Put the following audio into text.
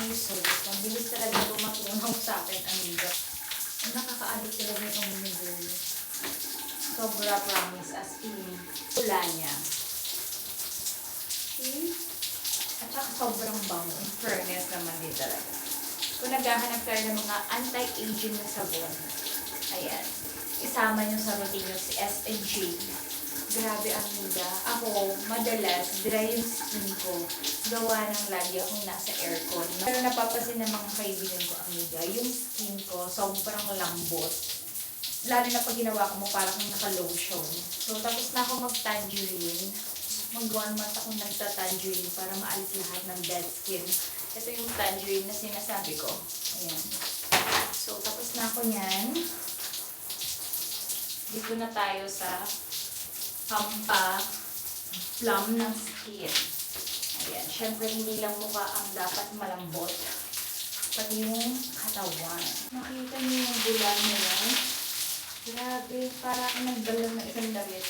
So, mabilis talaga tumatunaw sa akin, amiga. Nakaka-addict talaga yung amiga. Sobra, promise, as in. Wala niya. See? At saka sobrang bango. In fairness naman din talaga. Kung naghahanap kayo ng mga anti-aging na sabon, ayan, isama nyo sa routine nyo si S&J. Grabe, amiga. Ako, madalas, dry yung skin ko. Gawa ng lagi akong nasa aircon. Pero napapasin ng mga kaibigan ko, amiga, yung skin ko sobrang lambot. Lalo na pag ginawa ko mo, parang naka-lotion. So, tapos na ako mag-tangerine. Mag 1 month akong nagta-tangerine para maalis lahat ng dead skin. Ito yung tangerine na sinasabi ko. Ayan. So, tapos na ako niyan. Dito na tayo sa plum ng skin. Ayan. Siyempre, hindi lang mukha ang dapat malambot. Pati yung katawan. Nakita niyo yung bulan niya yan? Grabe, parang nagbalon ng isang damit.